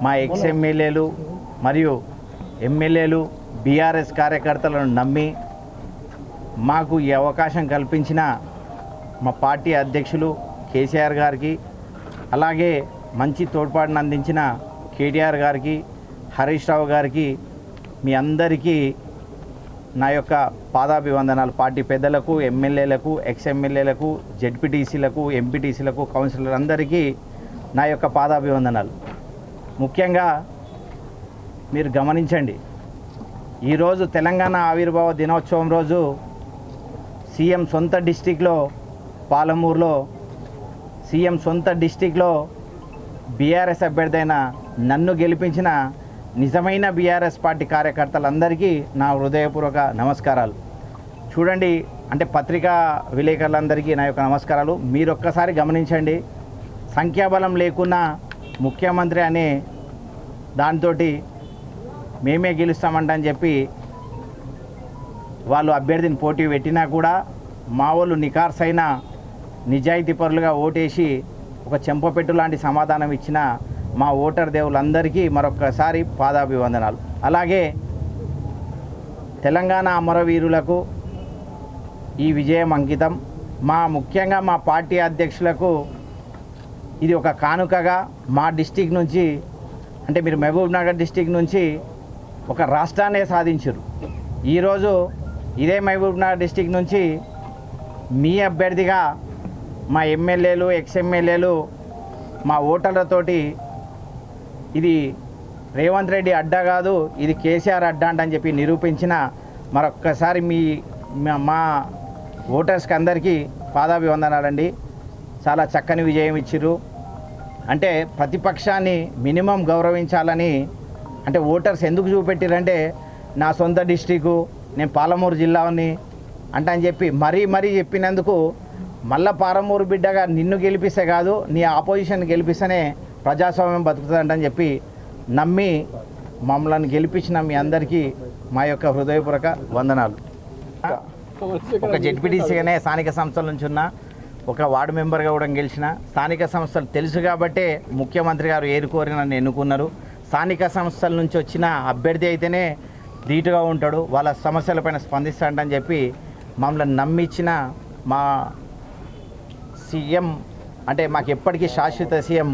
మా ఎక్స్ఎమ్మెల్యేలు మరియు ఎమ్మెల్యేలు బీఆర్ఎస్ కార్యకర్తలను నమ్మి మాకు ఈ అవకాశం కల్పించిన మా పార్టీ అధ్యక్షులు కేసీఆర్ గారికి, అలాగే మంచి తోడ్పాటును అందించిన కేటీఆర్ గారికి, హరీష్ రావు గారికి, మీ అందరికీ నా యొక్క పాదాభివందనాలు. పార్టీ పెద్దలకు, ఎమ్మెల్యేలకు, ఎక్స్ఎమ్మెల్యేలకు, జెడ్పీటీసీలకు, ఎంపీటీసీలకు, కౌన్సిలర్లందరికీ నా యొక్క పాదాభివందనాలు. ముఖ్యంగా మీరు గమనించండి, ఈరోజు తెలంగాణ ఆవిర్భావ దినోత్సవం రోజు సీఎం సొంత డిస్టిక్లో పాలమూరులో సీఎం సొంత డిస్టిక్లో బీఆర్ఎస్ అభ్యర్థి అయిన నన్ను గెలిపించిన నిజమైన బీఆర్ఎస్ పార్టీ కార్యకర్తలందరికీ నా హృదయపూర్వక నమస్కారాలు. చూడండి, అంటే పత్రికా విలేకరులందరికీ నా యొక్క నమస్కారాలు. మీరు ఒక్కసారి గమనించండి, సంఖ్యాబలం లేకున్నా ముఖ్యమంత్రి అనే దాంతో మేమే గెలుస్తామంటని చెప్పి వాళ్ళు అభ్యర్థిని పోటీ పెట్టినా కూడా మా వాళ్ళు నికార్సైన నిజాయితీ పరులుగా ఓటేసి ఒక చెంపపెట్టు లాంటి సమాధానం ఇచ్చిన మా ఓటర్ దేవులందరికీ మరొకసారి పాదాభివందనాలు. అలాగే తెలంగాణ అమరవీరులకు ఈ విజయం అంకితం. ముఖ్యంగా మా పార్టీ అధ్యక్షులకు ఇది ఒక కానుకగా మా డిస్టిక్ నుంచి, అంటే మీరు మహబూబ్ నగర్ డిస్టిక్ నుంచి ఒక రాష్ట్రాన్నే సాధించారు. ఈరోజు ఇదే మహబూబ్ నగర్ డిస్టిక్ నుంచి మీ అభ్యర్థిగా మా ఎమ్మెల్యేలు, ఎక్స్ఎమ్మెల్యేలు, మా ఓటర్లతోటి ఇది రేవంత్ రెడ్డి అడ్డా కాదు, ఇది కేసీఆర్ అడ్డా అని చెప్పి నిరూపించిన మరొక్కసారి మా ఓటర్స్కి అందరికీ పాదాభివందనాలండి. చాలా చక్కని విజయం ఇచ్చిర్రు. అంటే ప్రతిపక్షాన్ని మినిమం గౌరవించాలని, అంటే ఓటర్స్ ఎందుకు చూపెట్టిరంటే నా సొంత డిస్టికు, నేను పాలమూరు జిల్లాని అని చెప్పి మరీ చెప్పినందుకు మళ్ళా పాలమూరు బిడ్డగా నిన్ను గెలిపిస్తే కాదు, నీ ఆపోజిషన్ గెలిపిస్తేనే ప్రజాస్వామ్యం బతుకుతుందంటని చెప్పి నమ్మి మమ్మల్ని గెలిపించిన మీ అందరికీ మా యొక్క హృదయపూర్వక వందనాలు. ఒక జెడ్పీటీసీగానే స్థానిక సంస్థల నుంచి ఉన్న ఒక వార్డు మెంబర్గా కూడా గెలిచిన. స్థానిక సంస్థలు తెలుసు కాబట్టే ముఖ్యమంత్రి గారు ఏరుకోరి నన్ను ఎన్నుకున్నారు. స్థానిక సంస్థల నుంచి వచ్చిన అభ్యర్థి అయితేనే ధీటుగా ఉంటాడు, వాళ్ళ సమస్యలపైన స్పందిస్తాడని చెప్పి మమ్మల్ని నమ్మించిన మా సీఎం, అంటే మాకు ఎప్పటికీ శాశ్వత సీఎం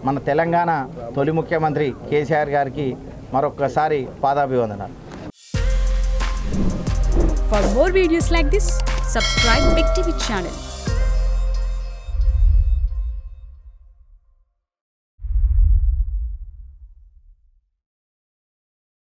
మన తెలంగాణ తొలి ముఖ్యమంత్రి కేసీఆర్ గారికి మరొకసారి పాదాభివందనాలు. For more videos like this, subscribe Big TV channel.